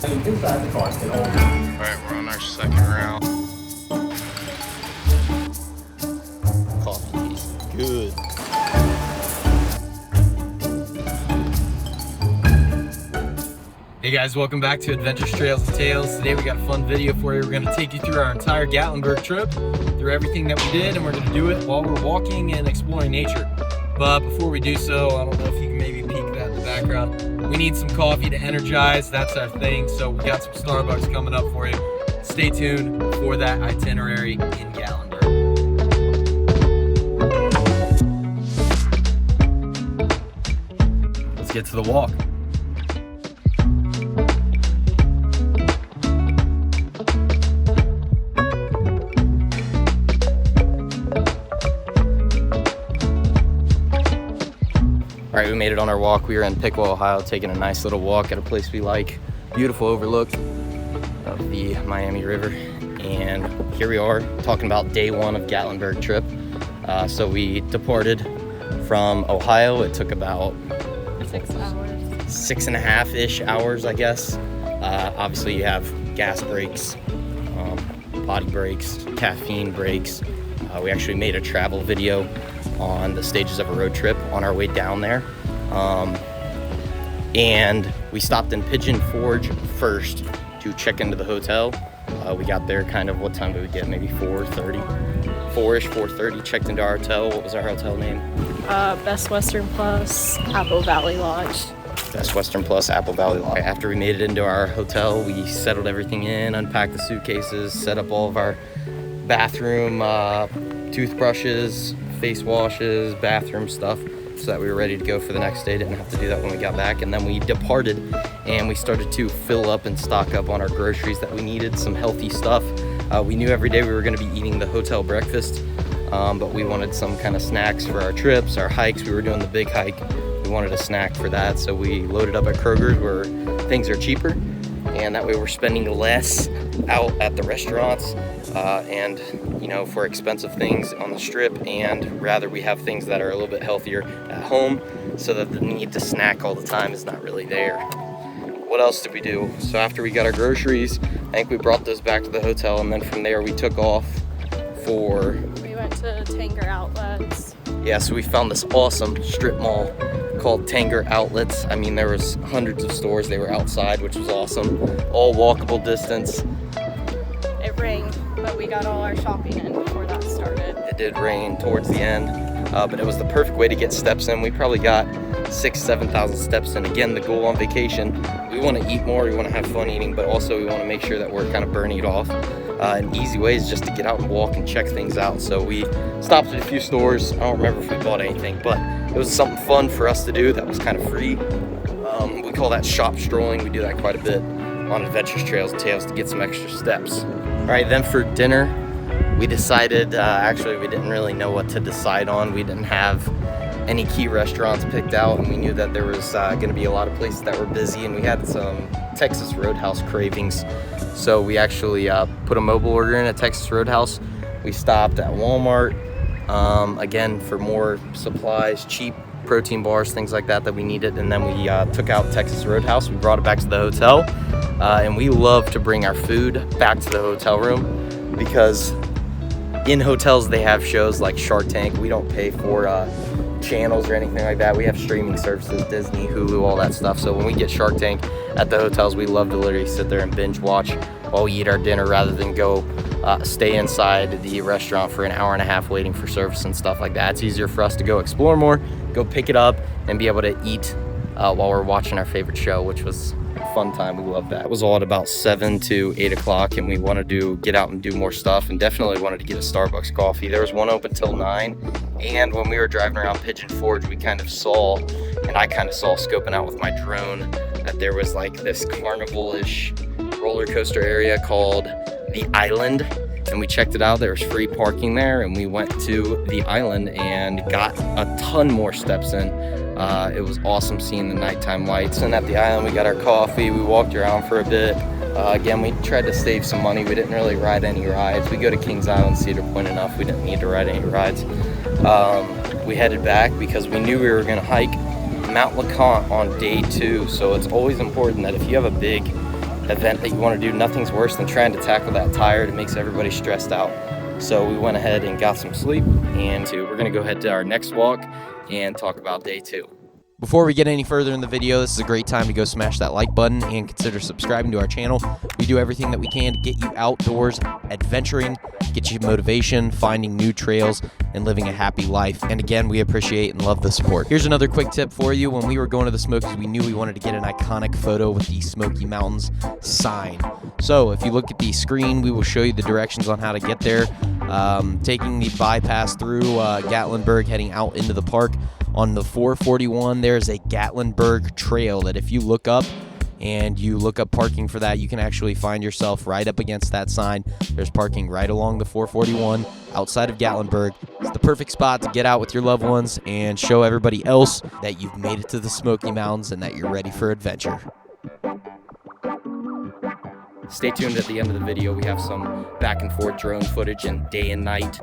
Alright, we're on our second round. Coffee tastes good. Hey guys, welcome back to Adventures, Trails, and Tales. Today we got a fun video for you. We're going to take you through our entire Gatlinburg trip, through everything that we did, and we're going to do it while we're walking and exploring nature. But before we do so, I don't know if you can maybe peek that in the background. We need some coffee to energize, that's our thing. So we got some Starbucks coming up for you. Stay tuned for that itinerary in Gatlinburg. Let's get to the walk. All right, we made it on our walk. We were in Piqua, Ohio, taking a nice little walk at a place we like. Beautiful overlook of the Miami River. And here we are talking about day one of Gatlinburg trip. So we departed from Ohio. It took about 6 hours. 6.5-ish hours, I guess. Obviously you have gas breaks, potty breaks, caffeine breaks. We actually made a travel video on the stages of a road trip on our way down there. And we stopped in Pigeon Forge first to check into the hotel. We got there kind of, what time did we get? Maybe 4:30, 4-ish, 4:30, checked into our hotel. What was our hotel name? Best Western Plus, Apple Valley Lodge. Best Western Plus, Apple Valley Lodge. After we made it into our hotel, we settled everything in, unpacked the suitcases, set up all of our bathroom toothbrushes, face washes, bathroom stuff, so that we were ready to go for the next day. Didn't have to do that when we got back. And then we departed and we started to fill up and stock up on our groceries that we needed, some healthy stuff. We knew every day we were going to be eating the hotel breakfast, but we wanted some kind of snacks for our trips, our hikes. We were doing the big hike. We wanted a snack for that, so we loaded up at Kroger's where things are cheaper, and that way we're spending less out at the restaurants and, you know, for expensive things on the strip, and rather we have things that are a little bit healthier at home, so that the need to snack all the time is not really there. What else did we do? So after we got our groceries, I think we brought those back to the hotel, and then from there we took off for... We went to Tanger Outlets. Yeah, so we found this awesome strip mall called Tanger Outlets. I mean, there was hundreds of stores. They were outside, which was awesome. All walkable distance. It rained, but we got all our shopping in before that started. It did rain towards the end, but it was the perfect way to get steps in. We probably got 6,000-7,000 steps in. Again, the goal on vacation, we want to eat more, we want to have fun eating, but also we want to make sure that we're kind of burning it off. An easy way is just to get out and walk and check things out. So we stopped at a few stores. I don't remember if we bought anything, but it was something fun for us to do that was kind of free. We call that shop strolling. We do that quite a bit on Adventures, Trails, and Tales to get some extra steps. All right, then for dinner, we decided, actually we didn't really know what to decide on. We didn't have any key restaurants picked out, and we knew that there was going to be a lot of places that were busy, and we had some Texas Roadhouse cravings. So we actually put a mobile order in at Texas Roadhouse. We stopped at Walmart, again, for more supplies, cheap protein bars, things like that we needed. And then we took out Texas Roadhouse. We brought it back to the hotel. And we love to bring our food back to the hotel room, because in hotels they have shows like Shark Tank. We don't pay for channels or anything like that. We have streaming services, Disney, Hulu, all that stuff. So when we get Shark Tank at the hotels, we love to literally sit there and binge watch while we eat our dinner, rather than go stay inside the restaurant for an hour and a half waiting for service and stuff like that. It's easier for us to go explore more, go pick it up, and be able to eat while we're watching our favorite show, which was a fun time. We love that. It was all at about 7 to 8 o'clock, and we wanted to get out and do more stuff, and definitely wanted to get a Starbucks coffee. There was one open till 9, and when we were driving around Pigeon Forge, we kind of saw, and I kind of saw scoping out with my drone, that there was like this carnival-ish roller coaster area called the Island, and we checked it out. There was free parking there, and we went to the Island and got a ton more steps in. It was awesome seeing the nighttime lights. And at the Island, we got our coffee. We walked around for a bit. Again, we tried to save some money. We didn't really ride any rides. We go to Kings Island, Cedar Point enough. We didn't need to ride any rides. We headed back because we knew we were going to hike Mount LeConte on day 2. So it's always important that if you have a big event that you want to do, nothing's worse than trying to tackle that tired. It makes everybody stressed out. So we went ahead and got some sleep, and we're going to go ahead to our next walk and talk about day 2. Before we get any further in the video, this is a great time to go smash that like button and consider subscribing to our channel. We do everything that we can to get you outdoors, adventuring, get you motivation, finding new trails, and living a happy life. And again, we appreciate and love the support. Here's another quick tip for you. When we were going to the Smokies, we knew we wanted to get an iconic photo with the Smoky Mountains sign. So if you look at the screen, we will show you the directions on how to get there. Taking the bypass through Gatlinburg, heading out into the park. On the 441, there's a Gatlinburg trail that if you look up and you look up parking for that, you can actually find yourself right up against that sign. There's parking right along the 441 outside of Gatlinburg. It's the perfect spot to get out with your loved ones and show everybody else that you've made it to the Smoky Mountains and that you're ready for adventure. Stay tuned at the end of the video. We have some back and forth drone footage and day and night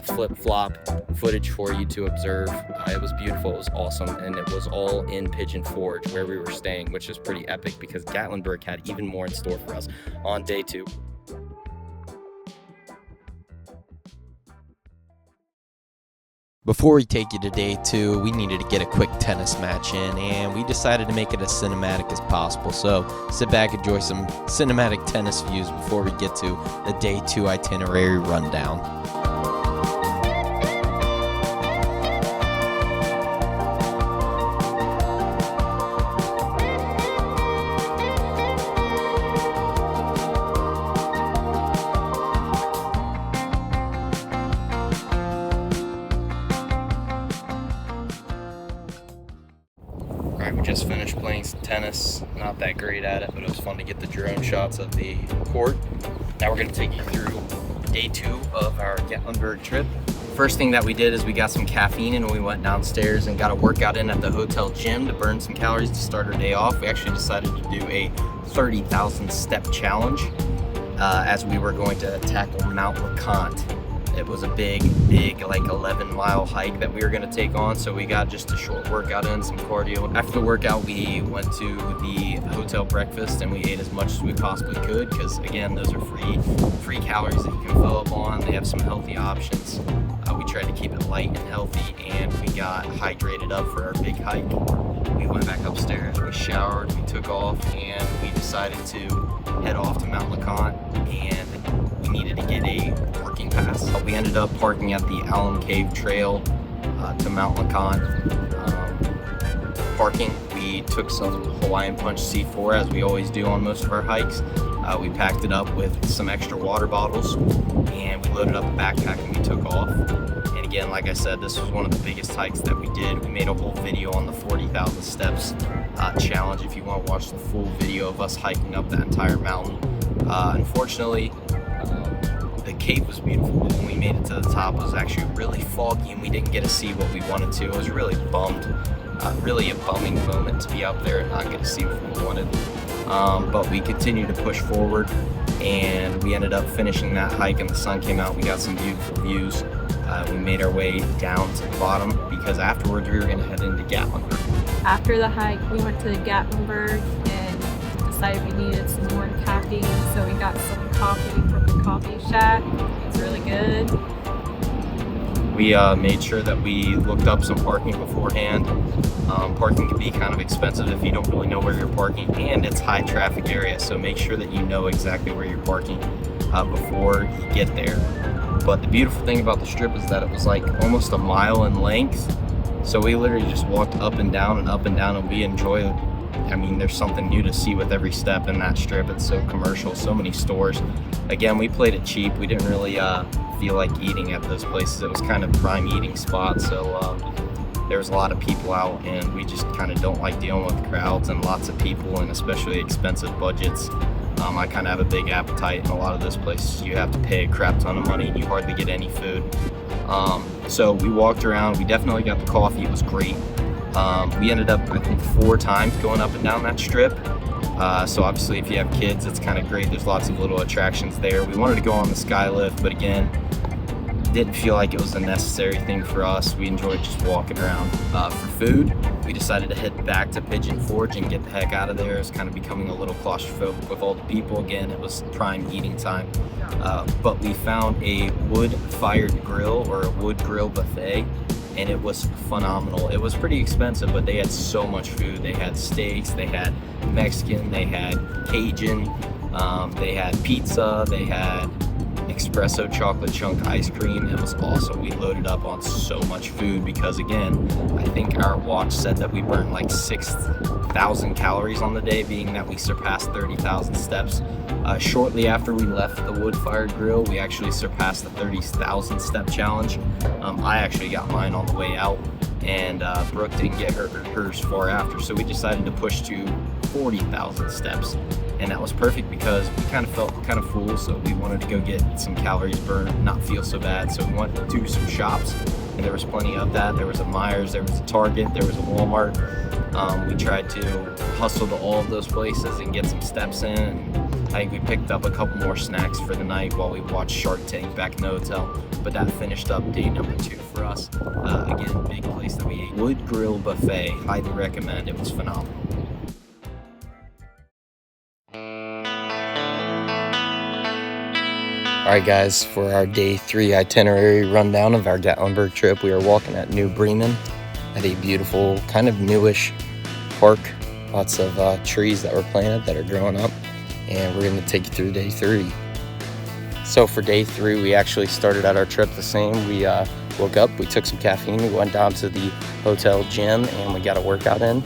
flip-flop footage for you to observe. It was beautiful, it was awesome, and it was all in Pigeon Forge where we were staying, which is pretty epic because Gatlinburg had even more in store for us on day 2. Before we take you to day 2, we needed to get a quick tennis match in, and we decided to make it as cinematic as possible. So sit back, enjoy some cinematic tennis views before we get to the day 2 itinerary rundown. We just finished playing some tennis. Not that great at it, but it was fun to get the drone shots of the court. Now we're going to take you through day 2 of our Gatlinburg trip. First thing that we did is we got some caffeine and we went downstairs and got a workout in at the hotel gym to burn some calories to start our day off. We actually decided to do a 30,000 step challenge as we were going to tackle Mount LeConte. It was a big like 11-mile hike that we were going to take on, so we got just a short workout in, some cardio. After the workout, we went to the hotel breakfast and we ate as much as we possibly could because, again, those are free calories that you can fill up on. They have some healthy options. We tried to keep it light and healthy, and we got hydrated up for our big hike. We went back upstairs, we showered, we took off, and we decided to head off to Mount LeConte, and we needed to get a parking pass. We ended up parking at the Alum Cave Trail to Mount LeConte. Parking, we took some Hawaiian Punch C4 as we always do on most of our hikes. We packed it up with some extra water bottles, and we loaded up a backpack and we took off. And again, like I said, this was one of the biggest hikes that we did. We made a whole video on the 40,000 steps challenge if you want to watch the full video of us hiking up that entire mountain. Unfortunately, the cave was beautiful, but when we made it to the top, it was actually really foggy and we didn't get to see what we wanted to. I was really bummed. Really a bumming moment to be out there and not get to see what we wanted. But we continued to push forward, and we ended up finishing that hike and the sun came out. We got some beautiful views. We made our way down to the bottom because afterwards we were going to head into Gatlinburg. After the hike, we went to Gatlinburg and decided we needed some more caffeine, so we got some coffee from the coffee shack. It's really good. We made sure that we looked up some parking beforehand. Parking can be kind of expensive if you don't really know where you're parking, and it's high traffic area, so make sure that you know exactly where you're parking before you get there. But the beautiful thing about the strip is that it was like almost a mile in length, so we literally just walked up and down, and we enjoyed it. I mean, there's something new to see with every step in that strip. It's so commercial, so many stores. Again, we played it cheap. We didn't really feel like eating at those places. It was kind of prime eating spot, so there was a lot of people out, and we just kind of don't like dealing with crowds and lots of people, and especially expensive budgets. I kind of have a big appetite, and a lot of those places you have to pay a crap ton of money and you hardly get any food. So we walked around. We definitely got the coffee. It was great. We ended up, I think, 4 times going up and down that strip. So obviously if you have kids, it's kind of great. There's lots of little attractions there. We wanted to go on the sky lift, but again, didn't feel like it was a necessary thing for us. We enjoyed just walking around. For food, we decided to head back to Pigeon Forge and get the heck out of there. It's kind of becoming a little claustrophobic with all the people. Again, it was prime eating time. But we found a wood-fired grill, or a wood grill buffet, and it was phenomenal. It was pretty expensive, but they had so much food. They had steaks, they had Mexican, they had Cajun, they had pizza, they had espresso chocolate chunk ice cream. It was awesome. We loaded up on so much food because, again, I think our watch said that we burned like 6,000 calories on the day, being that we surpassed 30,000 steps. Shortly after we left the wood-fired grill, we actually surpassed the 30,000 step challenge. I actually got mine on the way out, and Brooke didn't get hers far after, so we decided to push to 40,000 steps. And that was perfect because we kind of felt kind of full, so we wanted to go get some calories burned, not feel so bad. So we went to some shops, and there was plenty of that. There was a Myers, there was a Target, there was a Walmart. We tried to hustle to all of those places and get some steps in. And I think we picked up a couple more snacks for the night while we watched Shark Tank back in the hotel. But that finished up day number 2 for us. Again, big place that we ate. Wood Grill Buffet, highly recommend. It was phenomenal. Alright guys, for our day 3 itinerary rundown of our Gatlinburg trip, we are walking at New Bremen at a beautiful, kind of newish park. Lots of trees that were planted that are growing up, and we're going to take you through day 3. So for day 3, we actually started out our trip the same. We woke up, we took some caffeine, we went down to the hotel gym, and we got a workout in.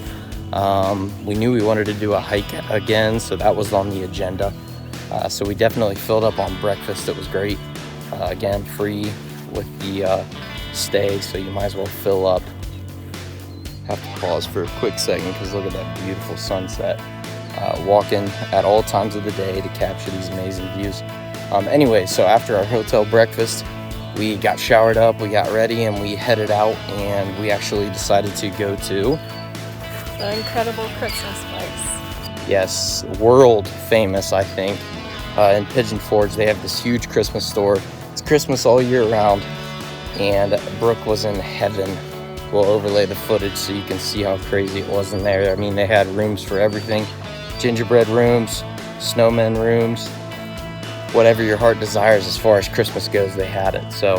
We knew we wanted to do a hike again, so that was on the agenda. So we definitely filled up on breakfast. It was great. Again, free with the stay, so you might as well fill up. Have to pause for a quick second because look at that beautiful sunset. Walking at all times of the day to capture these amazing views. Anyway, so after our hotel breakfast, we got showered up, we got ready, and we headed out, and we actually decided to go to the incredible Christmas place. Yes, world famous, I think. In Pigeon Forge, they have this huge Christmas store. It's Christmas all year round, and Brooke was in heaven. We'll overlay the footage so you can see how crazy it was in there. I mean, they had rooms for everything. Gingerbread rooms, snowman rooms, whatever your heart desires as far as Christmas goes, they had it. So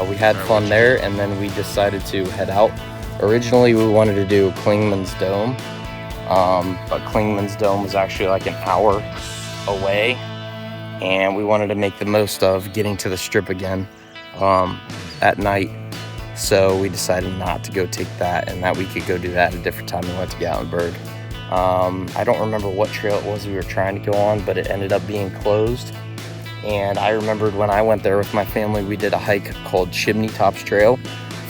we had fun there, and then we decided to head out. Originally, we wanted to do Klingman's Dome, but Klingman's Dome was actually like an hour away, and we wanted to make the most of getting to the strip again at night. So we decided not to go take that, and that we could go do that at a different time. We went to Gatlinburg. I don't remember what trail it was we were trying to go on, but it ended up being closed. And I remembered when I went there with my family, we did a hike called Chimney Tops Trail.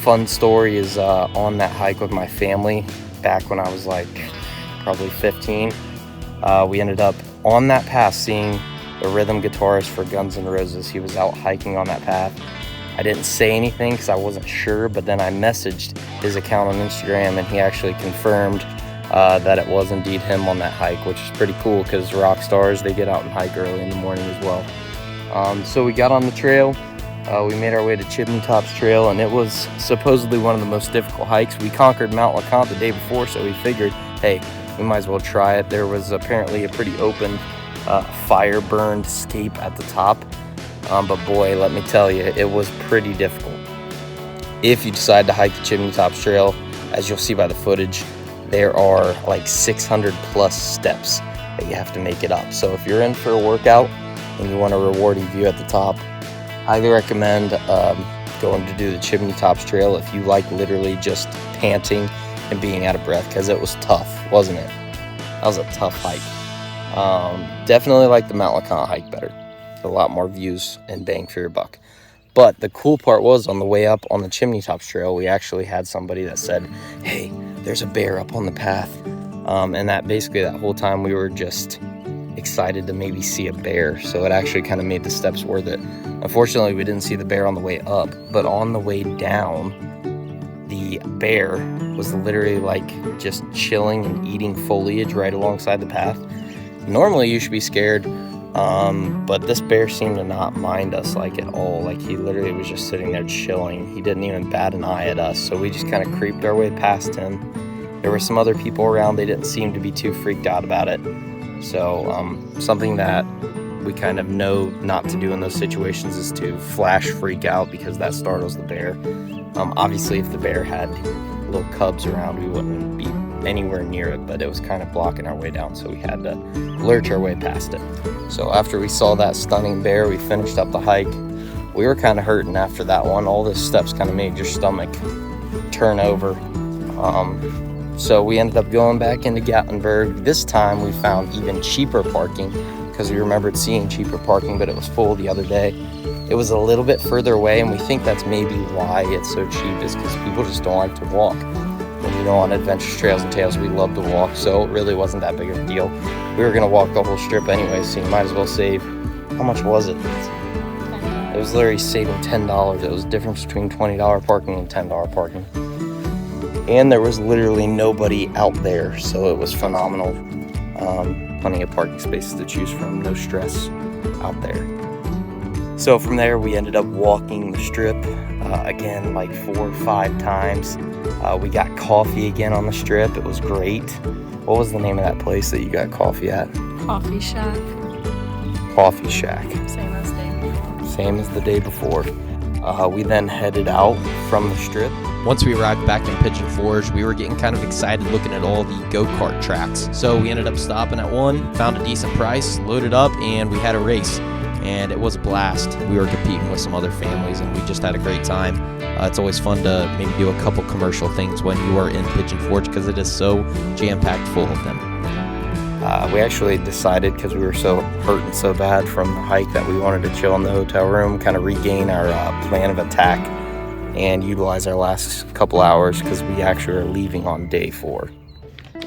Fun story is on that hike with my family back when I was like probably 15. We ended up on that path seeing the rhythm guitarist for Guns N' Roses. He was out hiking on that path. I didn't say anything because I wasn't sure, but then I messaged his account on Instagram, and he actually confirmed that it was indeed him on that hike, which is pretty cool because rock stars, they get out and hike early in the morning as well. So we got on the trail. We made our way to Chimney Tops Trail, and it was supposedly one of the most difficult hikes. We conquered Mount LeConte the day before, so we figured, hey, we might as well try it. There was apparently a pretty open fire-burned steep at the top, but boy, let me tell you, it was pretty difficult. If you decide to hike the Chimney Tops Trail, as you'll see by the footage, there are like 600 plus steps that you have to make it up. So if you're in for a workout and you want a rewarding view at the top, highly recommend going to do the Chimney Tops Trail if you like literally just panting and being out of breath, because it was tough, wasn't it? That was a tough hike. Definitely like the Mount LeConte hike better. A lot more views and bang for your buck. But the cool part was, on the way up on the Chimney Tops Trail, we actually had somebody that said, hey, there's a bear up on the path. And that basically that whole time we were just excited to maybe see a bear. So it actually kind of made the steps worth it. Unfortunately, we didn't see the bear on the way up, but on the way down, the bear was literally like just chilling and eating foliage right alongside the path. Normally you should be scared, But this bear seemed to not mind us like at all. Like he literally was just sitting there chilling. He didn't even bat an eye at us. So we just kind of creeped our way past him. There were some other people around. They didn't seem to be too freaked out about it. So something that we kind of know not to do in those situations is to flash freak out, because that startles the bear. Obviously, if the bear had little cubs around, we wouldn't be anywhere near it, but it was kind of blocking our way down, so we had to lurch our way past it. So after we saw that stunning bear, we finished up the hike. We were kind of hurting after that one. All those steps kind of made your stomach turn over. So we ended up going back into Gatlinburg. This time we found even cheaper parking, because we remembered seeing cheaper parking, but it was full the other day. It was a little bit further away, and we think that's maybe why it's so cheap, is because people just don't like to walk. And you know, on Adventure Trails and Tales, we love to walk, so it really wasn't that big of a deal. We were gonna walk the whole strip anyway, so you might as well save. How much was it? It was literally saving $10. It was the difference between $20 parking and $10 parking. And there was literally nobody out there, so it was phenomenal. Plenty of parking spaces to choose from, no stress out there. So from there, we ended up walking the strip again like 4 or 5 times. We got coffee again on the strip. It was great. What was the name of that place that you got coffee at? Coffee Shack. Coffee Shack. Same as the day before. Same as the day before. We then headed out from the strip. Once we arrived back in Pigeon Forge, we were getting kind of excited looking at all the go-kart tracks. So we ended up stopping at one, found a decent price, loaded up, and we had a race. And it was a blast. We were competing with some other families, and we just had a great time. It's always fun to maybe do a couple commercial things when you are in Pigeon Forge, because it is so jam-packed full of them. We actually decided, because we were so hurting so bad from the hike, that we wanted to chill in the hotel room, kind of regain our plan of attack, and utilize our last couple hours, because we actually are leaving on day 4.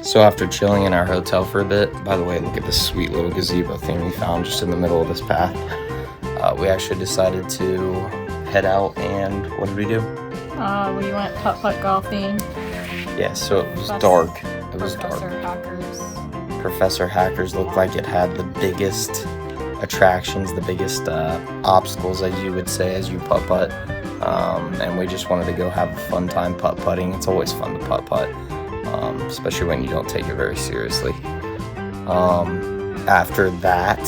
So after chilling in our hotel for a bit, by the way, look at this sweet little gazebo thing we found just in the middle of this path. We actually decided to head out, and what did we do? We went putt-putt golfing. Yeah, so it was dark. It was dark. Professor Hackers. Professor Hackers looked like it had the biggest attractions, the biggest obstacles, as you would say, as you putt-putt. And we just wanted to go have a fun time putt-putting. It's always fun to putt-putt, especially when you don't take it very seriously. After that,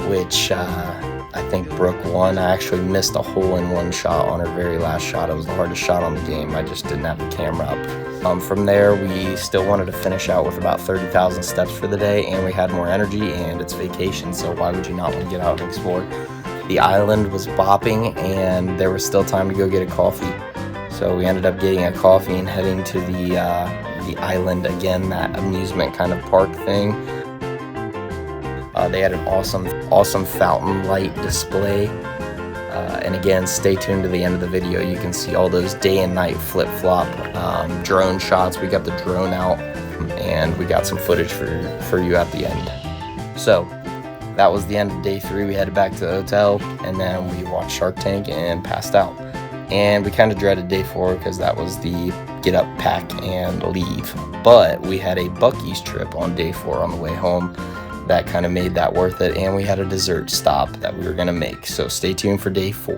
which I think Brooke won, I actually missed a hole-in-one shot on her very last shot. It was the hardest shot on the game. I just didn't have the camera up. From there, we still wanted to finish out with about 30,000 steps for the day, and we had more energy, and it's vacation, so why would you not want to get out and explore? The island was bopping, and there was still time to go get a coffee. So we ended up getting a coffee and heading to the island again, that amusement kind of park thing. They had an awesome fountain light display. And again, stay tuned to the end of the video. You can see all those day and night flip-flop drone shots. We got the drone out, and we got some footage for you at the end. So that was the end of day 3. We headed back to the hotel, and then we watched Shark Tank and passed out. And we kind of dreaded day 4, because that was the get up, pack, and leave. But we had a Buc-ee's trip on day 4 on the way home. That kind of made that worth it, and we had a dessert stop that we were going to make. So stay tuned for day 4.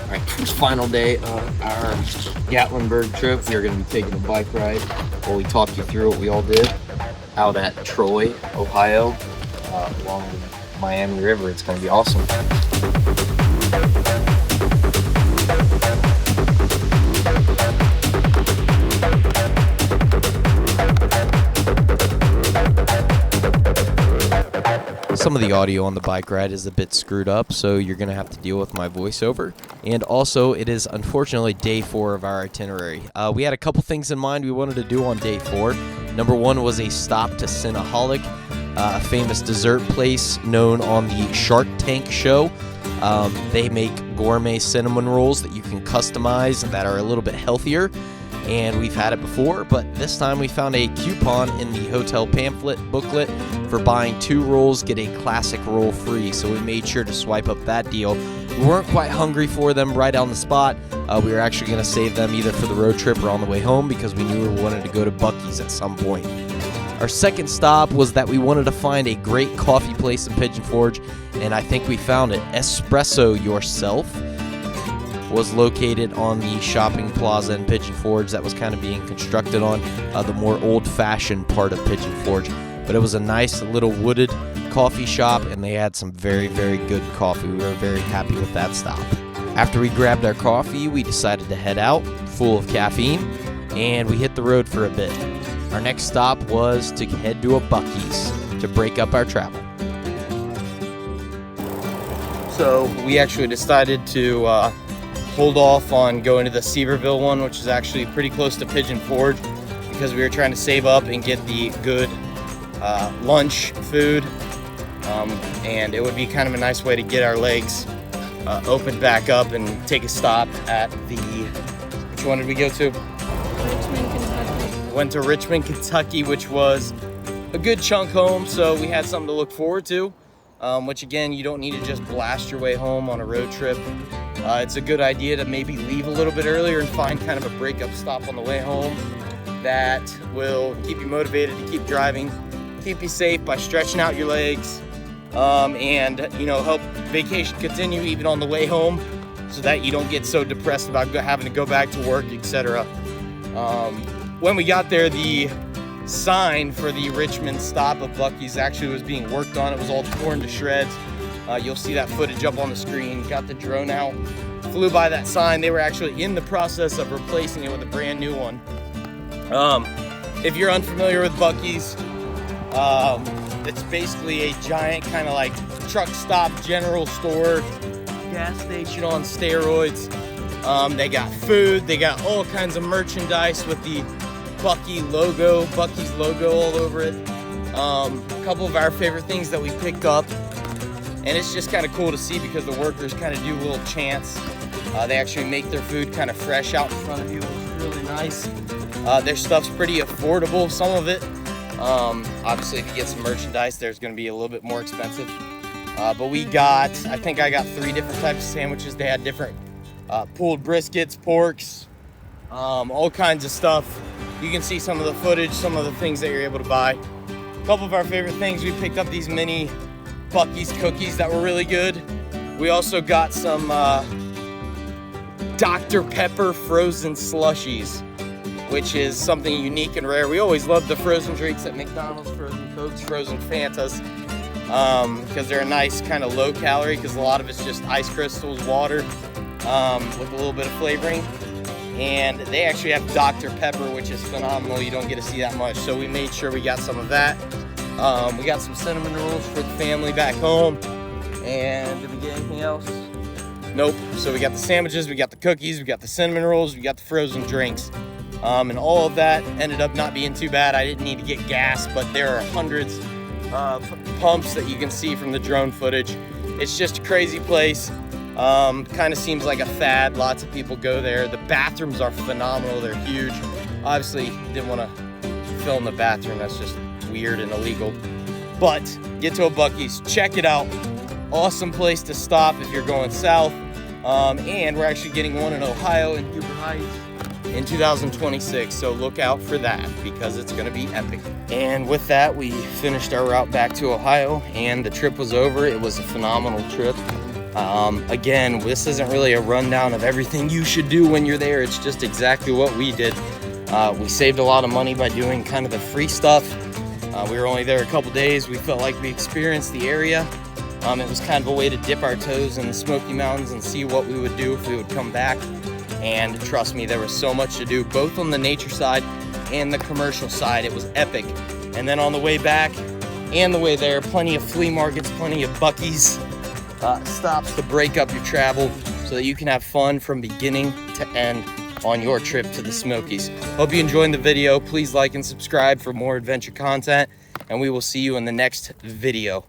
Alright, final day of our Gatlinburg trip. We are going to be taking a bike ride while we talk you through what we all did out at Troy, Ohio, along the Miami River. It's going to be awesome. Some of the audio on the bike ride is a bit screwed up, so you're going to have to deal with my voiceover. And also, it is unfortunately day 4 of our itinerary. We had a couple things in mind we wanted to do on day 4. Number 1 was a stop to Cinnaholic, a famous dessert place known on the Shark Tank show. They make gourmet cinnamon rolls that you can customize that are a little bit healthier. And we've had it before, but this time we found a coupon in the hotel pamphlet booklet for buying 2 rolls, get a classic roll free. So we made sure to swipe up that deal. We weren't quite hungry for them right on the spot. We were actually going to save them either for the road trip or on the way home because we knew we wanted to go to Buc-ee's at some point. Our second stop was that we wanted to find a great coffee place in Pigeon Forge, and I think we found it. Espresso Yourself was located on the shopping plaza in Pigeon Forge that was kind of being constructed on the more old-fashioned part of Pigeon Forge. But it was a nice little wooded coffee shop, and they had some very, very good coffee. We were very happy with that stop. After we grabbed our coffee, we decided to head out, full of caffeine, and we hit the road for a bit. Our next stop was to head to a Buc-ee's to break up our travel. So we actually decided to hold off on going to the Seaverville one, which is actually pretty close to Pigeon Forge, because we were trying to save up and get the good lunch food, and it would be kind of a nice way to get our legs opened back up and take a stop at the, which one did we go to? Richmond, Kentucky. Went to Richmond, Kentucky, which was a good chunk home, so we had something to look forward to, which again, you don't need to just blast your way home on a road trip. It's a good idea to maybe leave a little bit earlier and find kind of a breakup stop on the way home that will keep you motivated to keep driving, keep you safe by stretching out your legs, and help vacation continue even on the way home, so that you don't get so depressed about having to go back to work, etc. When we got there, the sign for the Richmond stop of Buc-ee's actually was being worked on. It was all torn to shreds. You'll see that footage up on the screen. Got the drone out, flew by that sign. They were actually in the process of replacing it with a brand new one. If you're unfamiliar with Buc-ee's, it's basically a giant kind of like truck stop general store, gas station on steroids. They got food, they got all kinds of merchandise with the Buc-ee's logo all over it. A couple of our favorite things that we picked up, and it's just kind of cool to see because the workers kind of do little chants. They actually make their food kind of fresh out in front of you. It's really nice. Their stuff's pretty affordable, some of it. Obviously, if you get some merchandise, there's going to be a little bit more expensive. But I think I got 3 different types of sandwiches. They had different pulled briskets, porks, all kinds of stuff. You can see some of the footage, some of the things that you're able to buy. A couple of our favorite things, we picked up these mini Buc-ee's cookies that were really good. We also got some Dr. Pepper frozen slushies, which is something unique and rare. We always love the frozen drinks at McDonald's, frozen Cokes, frozen Fantas, because they're a nice kind of low calorie, because a lot of it's just ice crystals, water, with a little bit of flavoring. And they actually have Dr. Pepper, which is phenomenal. You don't get to see that much, so we made sure we got some of that. We got some cinnamon rolls for the family back home. And did we get anything else? Nope. So we got the sandwiches, we got the cookies, we got the cinnamon rolls, we got the frozen drinks. And all of that ended up not being too bad. I didn't need to get gas, but there are hundreds of pumps that you can see from the drone footage. It's just a crazy place. Kind of seems like a fad. Lots of people go there. The bathrooms are phenomenal. They're huge. Obviously, didn't want to film the bathroom. That's just weird and illegal. But get to a Buc-ee's. Check it out. Awesome place to stop if you're going south. And we're actually getting one in Ohio in Huber Heights in 2026, so look out for that because it's going to be epic. And with that, we finished our route back to Ohio, and the trip was over. It was a phenomenal trip. Again, this isn't really a rundown of everything you should do when you're there. It's just exactly what we did. We saved a lot of money by doing kind of the free stuff. We were only there a couple days. We felt like we experienced the area. It was kind of a way to dip our toes in the Smoky Mountains and see what we would do if we would come back. And trust me, there was so much to do, both on the nature side and the commercial side. It was epic. And then on the way back and the way there, plenty of flea markets, plenty of Buc-ee's stops to break up your travel so that you can have fun from beginning to end on your trip to the Smokies. Hope you enjoyed the video. Please like and subscribe for more adventure content, and we will see you in the next video.